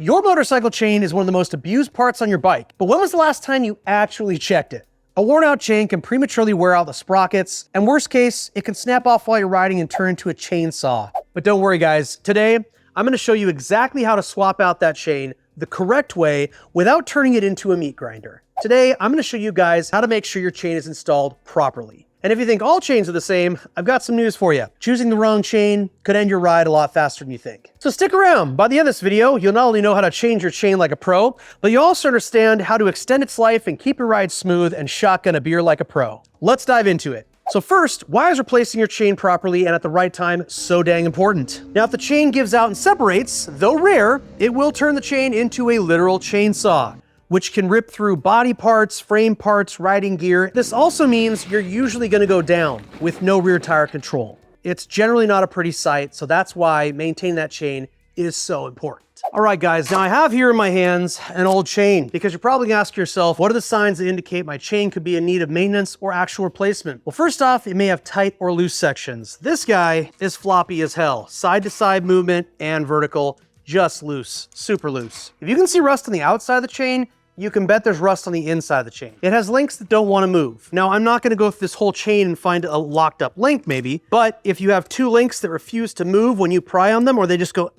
Your motorcycle chain is one of the most abused parts on your bike, but when was the last time you actually checked it? A worn out chain can prematurely wear out the sprockets, and worst case, it can snap off while you're riding and turn into a chainsaw. But don't worry guys, today I'm going to show you exactly how to swap out that chain the correct way without turning it into a meat grinder. Today, I'm going to show you guys how to make sure your chain is installed properly. And if you think all chains are the same, I've got some news for you. Choosing the wrong chain could end your ride a lot faster than you think. So stick around. By the end of this video, you'll not only know how to change your chain like a pro, but you'll also understand how to extend its life and keep your ride smooth and shotgun a beer like a pro. Let's dive into it. So first, why is replacing your chain properly and at the right time so dang important? Now, if the chain gives out and separates, though rare, it will turn the chain into a literal chainsaw, which can rip through body parts, frame parts, riding gear. This also means you're usually gonna go down with no rear tire control. It's generally not a pretty sight, so that's why maintaining that chain is so important. All right, guys, now I have here in my hands an old chain, because you're probably gonna ask yourself, what are the signs that indicate my chain could be in need of maintenance or actual replacement? Well, first off, it may have tight or loose sections. This guy is floppy as hell. Side to side movement and vertical, just loose, super loose. If you can see rust on the outside of the chain, you can bet there's rust on the inside of the chain. It has links that don't want to move. Now, I'm not going to go through this whole chain and find a locked up link maybe, but if you have two links that refuse to move when you pry on them, or they just go,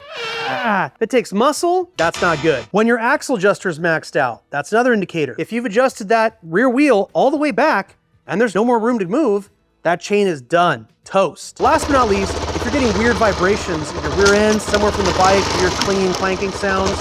if it takes muscle, that's not good. When your axle adjuster is maxed out, that's another indicator. If you've adjusted that rear wheel all the way back and there's no more room to move, that chain is done, toast. Last but not least, if you're getting weird vibrations in your rear end, somewhere from the bike, weird clinging, clanking sounds,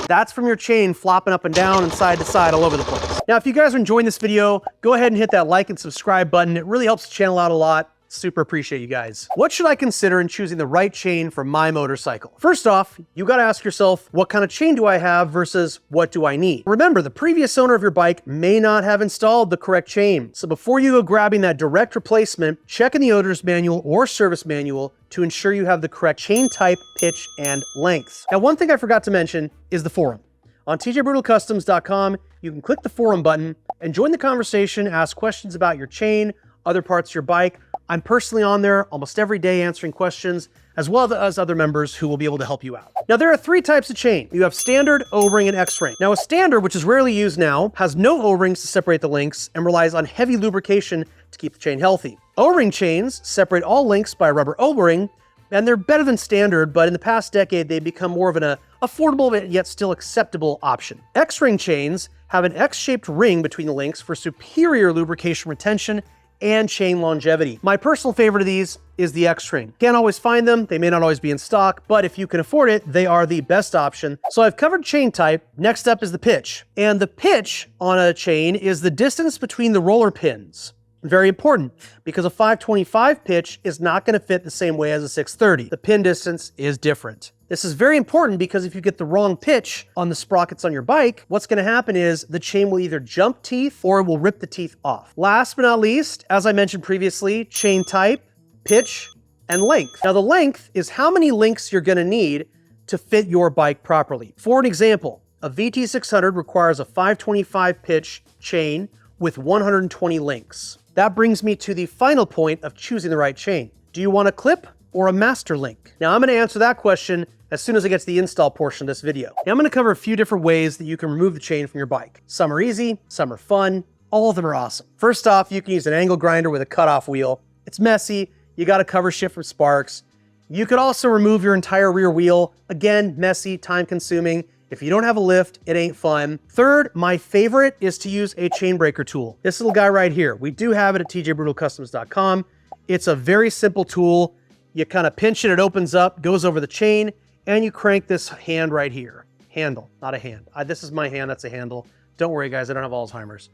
that's from your chain flopping up and down and side to side all over the place. Now, if you guys are enjoying this video, go ahead and hit that like and subscribe button. It really helps the channel out a lot. Super appreciate you guys. What should I consider in choosing the right chain for my motorcycle? First off, you gotta ask yourself, what kind of chain do I have versus what do I need? Remember, the previous owner of your bike may not have installed the correct chain. So before you go grabbing that direct replacement, check in the owner's manual or service manual to ensure you have the correct chain type, pitch, and length. Now, one thing I forgot to mention is the forum. On tjbrutalcustoms.com, you can click the forum button and join the conversation, ask questions about your chain, other parts of your bike. I'm personally on there almost every day answering questions, as well as other members who will be able to help you out. Now, there are three types of chain. You have standard, O-ring, and X-ring. Now, a standard, which is rarely used now, has no O-rings to separate the links and relies on heavy lubrication to keep the chain healthy. O-ring chains separate all links by a rubber O-ring, and they're better than standard, but in the past decade, they've become more of an affordable yet still acceptable option. X-ring chains have an X-shaped ring between the links for superior lubrication retention and chain longevity. My personal favorite of these is the X-ring. Can't always find them, they may not always be in stock, but if you can afford it, they are the best option. So I've covered chain type. Next up is the pitch. And the pitch on a chain is the distance between the roller pins. Very important, because a 525 pitch is not going to fit the same way as a 630. The pin distance is different. This is very important because if you get the wrong pitch on the sprockets on your bike, what's going to happen is the chain will either jump teeth or it will rip the teeth off. Last but not least, as I mentioned previously, chain type, pitch, and length. Now, the length is how many links you're going to need to fit your bike properly. For an example, a VT600 requires a 525 pitch chain with 120 links. That brings me to the final point of choosing the right chain. Do you want a clip or a master link? Now, I'm going to answer that question as soon as I get to the install portion of this video. Now, I'm going to cover a few different ways that you can remove the chain from your bike. Some are easy, some are fun, all of them are awesome. First off, you can use an angle grinder with a cutoff wheel. It's messy, you got to cover shit from sparks. You could also remove your entire rear wheel. Again, messy, time consuming. If you don't have a lift, it ain't fun. Third, my favorite is to use a chain breaker tool. This little guy right here. We do have it at tjbrutalcustoms.com. It's a very simple tool. You kind of pinch it, it opens up, goes over the chain, and you crank this hand right here. Handle, not a hand. This is my hand, that's a handle. Don't worry guys, I don't have Alzheimer's.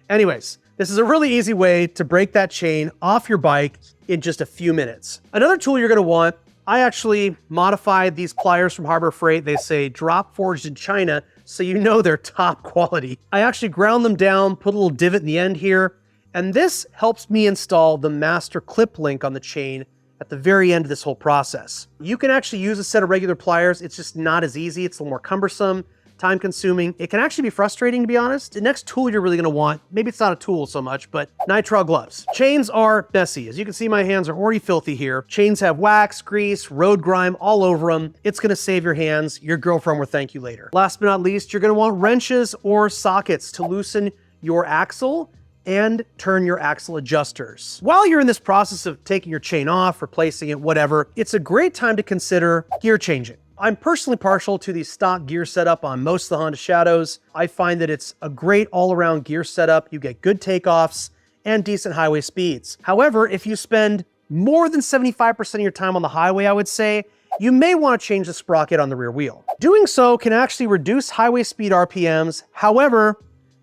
Anyways, this is a really easy way to break that chain off your bike in just a few minutes. Another tool you're gonna want, I actually modified these pliers from Harbor Freight. They say drop forged in China, so you know they're top quality. I actually ground them down, put a little divot in the end here, and this helps me install the master clip link on the chain at the very end of this whole process. You can actually use a set of regular pliers. It's just not as easy. It's a little more cumbersome. time consuming. It can actually be frustrating, to be honest. The next tool you're really gonna want, maybe it's not a tool so much, but nitrile gloves. Chains are messy. As you can see, my hands are already filthy here. Chains have wax, grease, road grime all over them. It's gonna save your hands. Your girlfriend will thank you later. Last but not least, you're gonna want wrenches or sockets to loosen your axle and turn your axle adjusters. While you're in this process of taking your chain off, replacing it, whatever, it's a great time to consider gear changing. I'm personally partial to the stock gear setup on most of the Honda Shadows. I find that it's a great all-around gear setup. You get good takeoffs and decent highway speeds. However, if you spend more than 75% of your time on the highway, I would say, you may want to change the sprocket on the rear wheel. Doing so can actually reduce highway speed RPMs. However,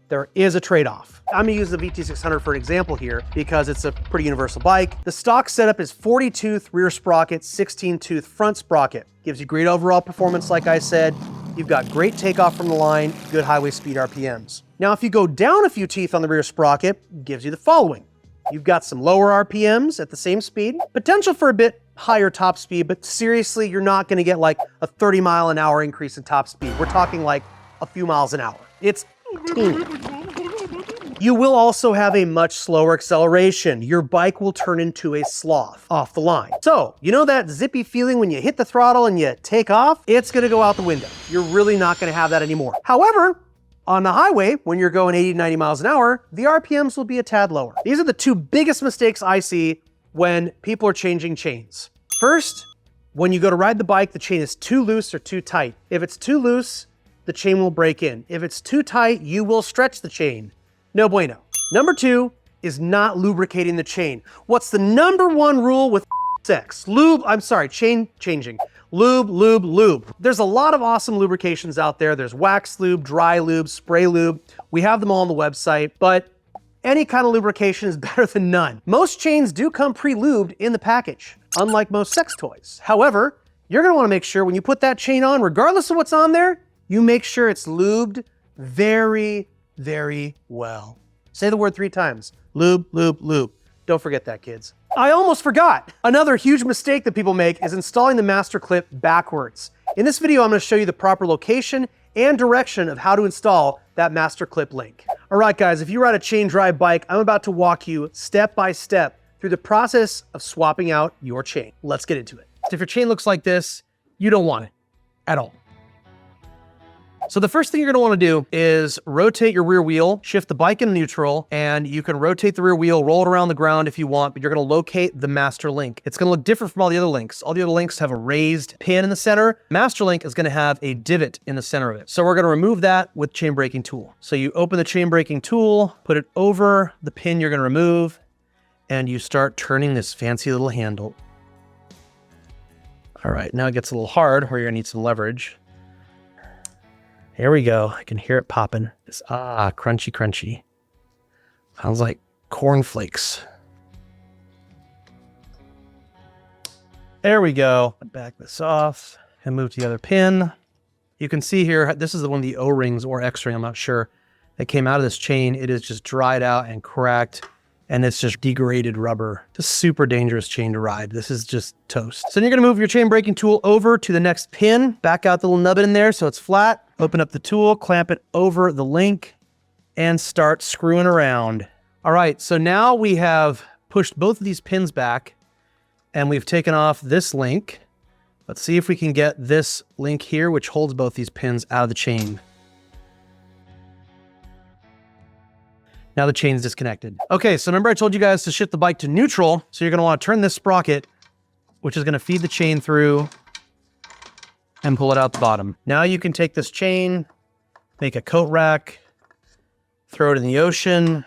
there is a trade-off. I'm gonna use the VT600 for an example here because it's a pretty universal bike. The stock setup is 40-tooth rear sprocket, 16-tooth front sprocket. Gives you great overall performance, like I said. You've got great takeoff from the line, good highway speed RPMs. Now, if you go down a few teeth on the rear sprocket, it gives you the following. You've got some lower RPMs at the same speed, potential for a bit higher top speed, but seriously, you're not gonna get like a 30-mile-an-hour increase in top speed. We're talking like a few miles an hour. It's teeny. You will also have a much slower acceleration. Your bike will turn into a sloth off the line. So, you know that zippy feeling when you hit the throttle and you take off? It's gonna go out the window. You're really not gonna have that anymore. However, on the highway, when you're going 80 to 90 miles an hour, the RPMs will be a tad lower. These are the two biggest mistakes I see when people are changing chains. First, when you go to ride the bike, the chain is too loose or too tight. If it's too loose, the chain will break in. If it's too tight, you will stretch the chain. No bueno. Number two is not lubricating the chain. What's the number one rule with sex? Chain changing. Lube, lube, lube. There's a lot of awesome lubrications out there. There's wax lube, dry lube, spray lube. We have them all on the website, but any kind of lubrication is better than none. Most chains do come pre-lubed in the package, unlike most sex toys. However, you're gonna wanna make sure when you put that chain on, regardless of what's on there, you make sure it's lubed very, very well. Say the word 3 times. Lube, lube, lube. Don't forget that, kids. I almost forgot. Another huge mistake that people make is installing the master clip backwards. In this video, I'm gonna show you the proper location and direction of how to install that master clip link. All right, guys, if you ride a chain drive bike, I'm about to walk you step by step through the process of swapping out your chain. Let's get into it. If your chain looks like this, you don't want it at all. So the first thing you're gonna wanna do is rotate your rear wheel, shift the bike in neutral, and you can rotate the rear wheel, roll it around the ground if you want, but you're gonna locate the master link. It's gonna look different from all the other links. All the other links have a raised pin in the center. Master link is gonna have a divot in the center of it. So we're gonna remove that with chain braking tool. So you open the chain braking tool, put it over the pin you're gonna remove, and you start turning this fancy little handle. All right, now it gets a little hard where you're gonna need some leverage. Here we go. I can hear it popping. It's crunchy, crunchy. Sounds like cornflakes. There we go. Back this off and move to the other pin. You can see here, this is one of the O-rings or X-ring, I'm not sure, that came out of this chain. It is just dried out and cracked, and it's just degraded rubber. Just super dangerous chain to ride. This is just toast. So then you're gonna move your chain braking tool over to the next pin, back out the little nubbin in there so it's flat. Open up the tool, clamp it over the link, and start screwing around. All right, so now we have pushed both of these pins back, and we've taken off this link. Let's see if we can get this link here, which holds both these pins, out of the chain. Now the chain's disconnected. Okay, so remember I told you guys to shift the bike to neutral, so you're gonna wanna turn this sprocket, which is gonna feed the chain through, and pull it out the bottom. Now you can take this chain, make a coat rack, throw it in the ocean,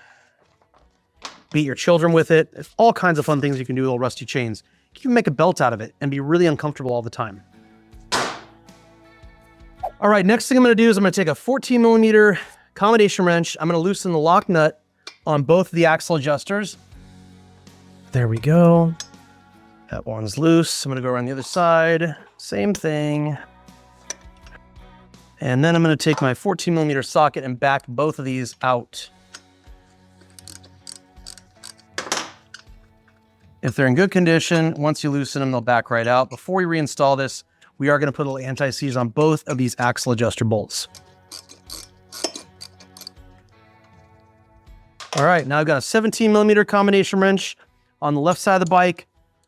beat your children with it. There's all kinds of fun things you can do with old rusty chains. You can make a belt out of it and be really uncomfortable all the time. All right, next thing I'm gonna do is I'm gonna take a 14mm accommodation wrench. I'm gonna loosen the lock nut on both of the axle adjusters. There we go. That one's loose. I'm gonna go around the other side. Same thing. And then I'm gonna take my 14mm socket and back both of these out. If they're in good condition, once you loosen them, they'll back right out. Before we reinstall this, we are gonna put a little anti-seize on both of these axle adjuster bolts. All right, now I've got a 17mm combination wrench on the left side of the bike,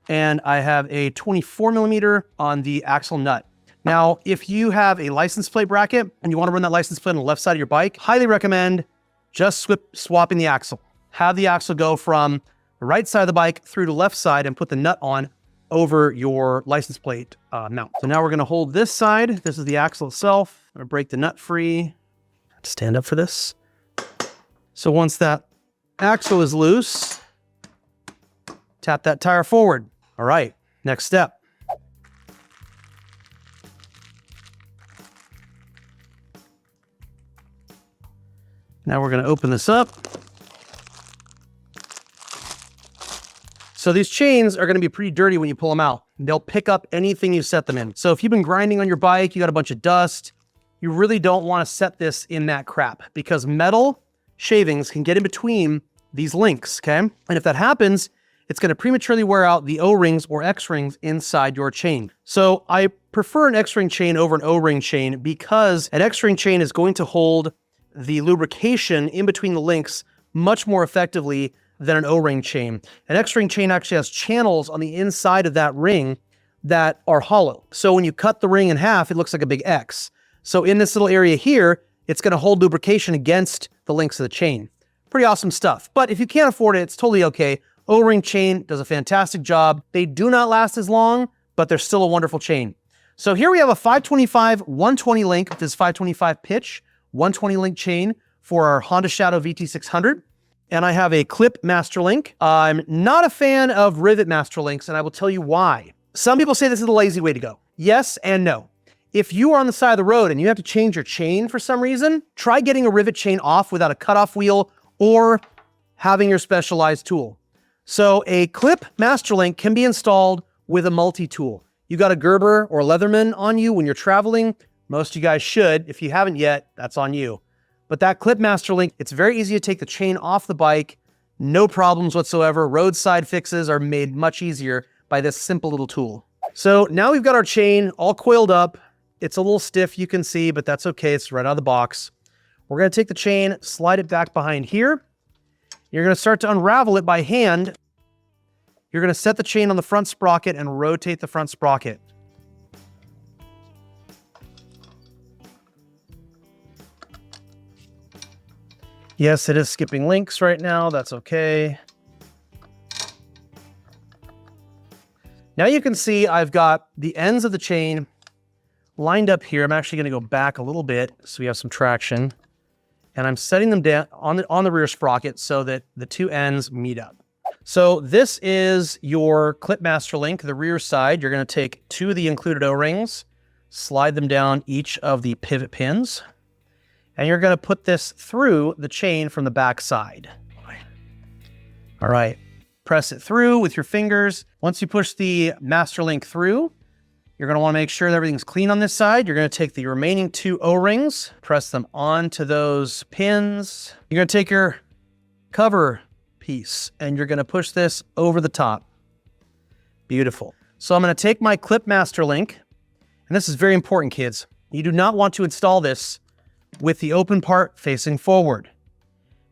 and I have a 24mm on the axle nut. Now, if you have a license plate bracket and you want to run that license plate on the left side of your bike, highly recommend just swapping the axle. Have the axle go from the right side of the bike through to the left side and put the nut on over your license plate mount. So now we're gonna hold this side. This is the axle itself. I'm gonna break the nut free. Stand up for this. So once that axle is loose, tap that tire forward. All right, next step. Now we're gonna open this up. So these chains are gonna be pretty dirty when you pull them out. They'll pick up anything you set them in. So if you've been grinding on your bike, you got a bunch of dust, you really don't wanna set this in that crap because metal shavings can get in between these links, okay? And if that happens, it's gonna prematurely wear out the O-rings or X-rings inside your chain. So I prefer an X-ring chain over an O-ring chain because an X-ring chain is going to hold the lubrication in between the links much more effectively than an O-ring chain. An X-ring chain actually has channels on the inside of that ring that are hollow. So when you cut the ring in half, it looks like a big X. So in this little area here, it's gonna hold lubrication against the links of the chain. Pretty awesome stuff. But if you can't afford it, it's totally okay. O-ring chain does a fantastic job. They do not last as long, but they're still a wonderful chain. So here we have a 525 120 link with this 525 pitch, 120 link chain for our Honda Shadow VT600. And I have a clip master link. I'm not a fan of rivet master links, and I will tell you why. Some people say this is the lazy way to go. Yes and no. If you are on the side of the road and you have to change your chain for some reason, try getting a rivet chain off without a cutoff wheel or having your specialized tool. So a clip master link can be installed with a multi-tool. You got a Gerber or Leatherman on you when you're traveling. Most of you guys should. If you haven't yet, that's on you. But that clip master link, it's very easy to take the chain off the bike. No problems whatsoever. Roadside fixes are made much easier by this simple little tool. So now we've got our chain all coiled up. It's a little stiff, you can see, but that's okay. It's right out of the box. We're gonna take the chain, slide it back behind here. You're gonna start to unravel it by hand. You're gonna set the chain on the front sprocket and rotate the front sprocket. Yes, it is skipping links right now. That's okay. Now you can see I've got the ends of the chain lined up here. I'm actually going to go back a little bit so we have some traction. And I'm setting them down on the rear sprocket so that the two ends meet up. So this is your clip master link, the rear side. You're going to take two of the included O-rings, slide them down each of the pivot pins. And you're going to put this through the chain from the back side. All right, press it through with your fingers. Once you push the master link through, you're going to want to make sure that everything's clean on this side. You're going to take the remaining two O-rings, press them onto those pins. You're going to take your cover piece and you're going to push this over the top. Beautiful. So I'm going to take my clip master link, and this is very important, kids. You do not want to install this with the open part facing forward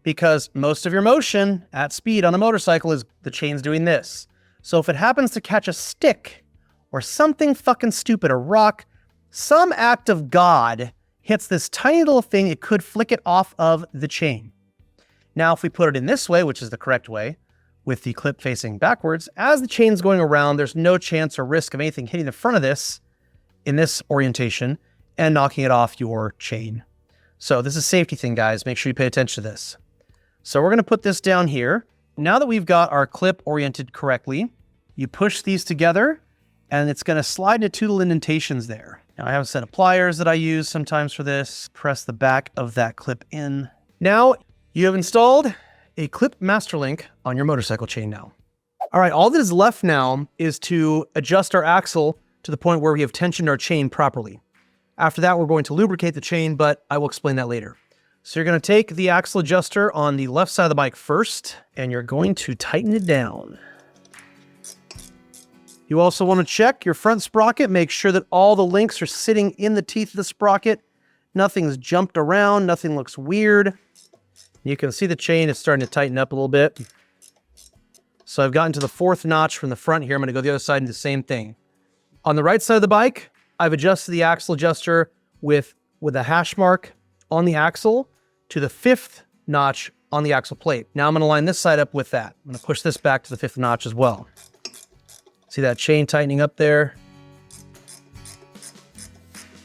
because most of your motion at speed on a motorcycle is the chain's doing this. So if it happens to catch a stick or something fucking stupid, a rock, some act of God hits this tiny little thing, it could flick it off of the chain. Now, if we put it in this way, which is the correct way, with the clip facing backwards, as the chain's going around, there's no chance or risk of anything hitting the front of this in this orientation and knocking it off your chain. So this is a safety thing, guys. Make sure you pay attention to this. So we're going to put this down here. Now that we've got our clip oriented correctly, you push these together and it's going to slide into two little indentations there. Now I have a set of pliers that I use sometimes for this. Press the back of that clip in. Now you have installed a clip master link on your motorcycle chain now. All right, all that is left now is to adjust our axle to the point where we have tensioned our chain properly. After that, we're going to lubricate the chain, but I will explain that later. So you're going to take the axle adjuster on the left side of the bike first, and you're going to tighten it down. You also want to check your front sprocket, make sure that all the links are sitting in the teeth of the sprocket. Nothing's jumped around, nothing looks weird. You can see the chain is starting to tighten up a little bit. So I've gotten to the 4th notch from the front here. I'm gonna go the other side and do the same thing. On the right side of the bike, I've adjusted the axle adjuster with a hash mark on the axle to the 5th notch on the axle plate. Now I'm gonna line this side up with that. I'm gonna push this back to the 5th notch as well. See that chain tightening up there?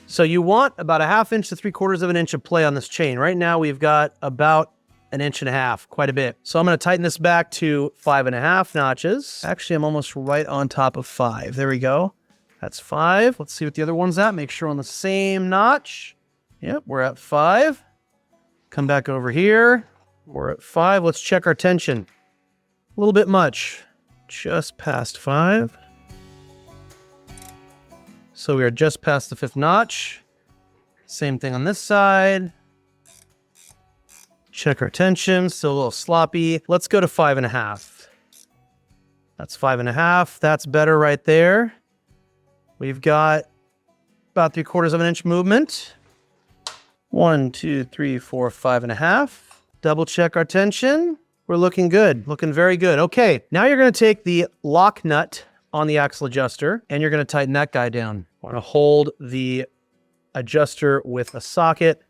So you want about a 1/2 inch to 3/4 of an inch of play on this chain. Right now we've got about 1.5 inches, quite a bit. So I'm gonna tighten this back to 5.5 notches. Actually, I'm almost right on top of 5. There we go. That's 5. Let's see what the other one's at. Make sure we're on the same notch. Yep, we're at 5. Come back over here. We're at 5. Let's check our tension. A little bit much. Just past 5. So we are just past the 5th notch. Same thing on this side. Check our tension, still a little sloppy. Let's go to 5.5. That's 5.5. That's better right there. We've got about 3/4 of an inch movement. 1, 2, 3, 4, 5.5. Double check our tension. We're looking good, looking very good. Okay, now you're gonna take the lock nut on the axle adjuster and you're gonna tighten that guy down. Wanna hold the adjuster with a socket,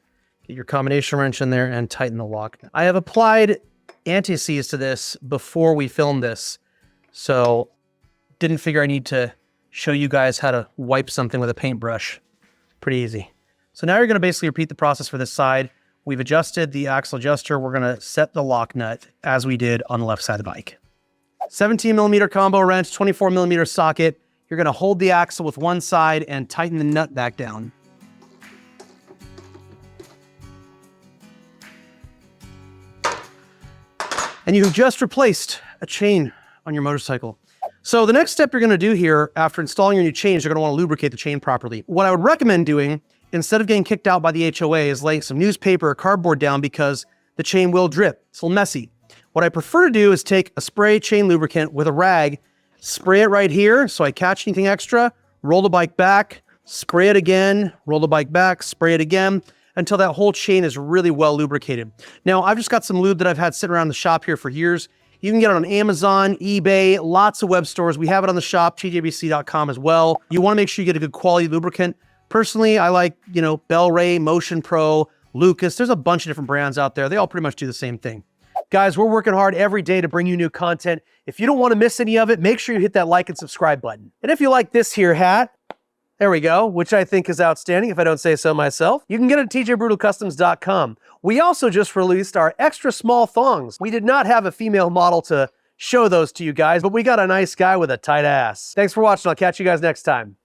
get your combination wrench in there and tighten the lock nut. I have applied anti-seize to this before we filmed this, so didn't figure I need to show you guys how to wipe something with a paintbrush. Pretty easy. So now you're gonna basically repeat the process for this side. We've adjusted the axle adjuster. We're gonna set the lock nut as we did on the left side of the bike. 17mm combo wrench, 24mm socket. You're gonna hold the axle with one side and tighten the nut back down. And you've just replaced a chain on your motorcycle. So the next step you're gonna do here after installing your new chains, you're gonna wanna lubricate the chain properly. What I would recommend doing, instead of getting kicked out by the HOA, is laying some newspaper or cardboard down because the chain will drip. It's a little messy. What I prefer to do is take a spray chain lubricant with a rag, spray it right here so I catch anything extra, roll the bike back, spray it again, roll the bike back, spray it again, until that whole chain is really well lubricated. Now, I've just got some lube that I've had sitting around the shop here for years. You can get it on Amazon, eBay, lots of web stores. We have it on the shop, tjbc.com as well. You wanna make sure you get a good quality lubricant. Personally, I like, Bel-Ray, Motion Pro, Lucas. There's a bunch of different brands out there. They all pretty much do the same thing. Guys, we're working hard every day to bring you new content. If you don't want to miss any of it, make sure you hit that like and subscribe button. And if you like this here hat, there we go, which I think is outstanding if I don't say so myself, you can get it at tjbrutalcustoms.com. We also just released our extra small thongs. We did not have a female model to show those to you guys, but we got a nice guy with a tight ass. Thanks for watching. I'll catch you guys next time.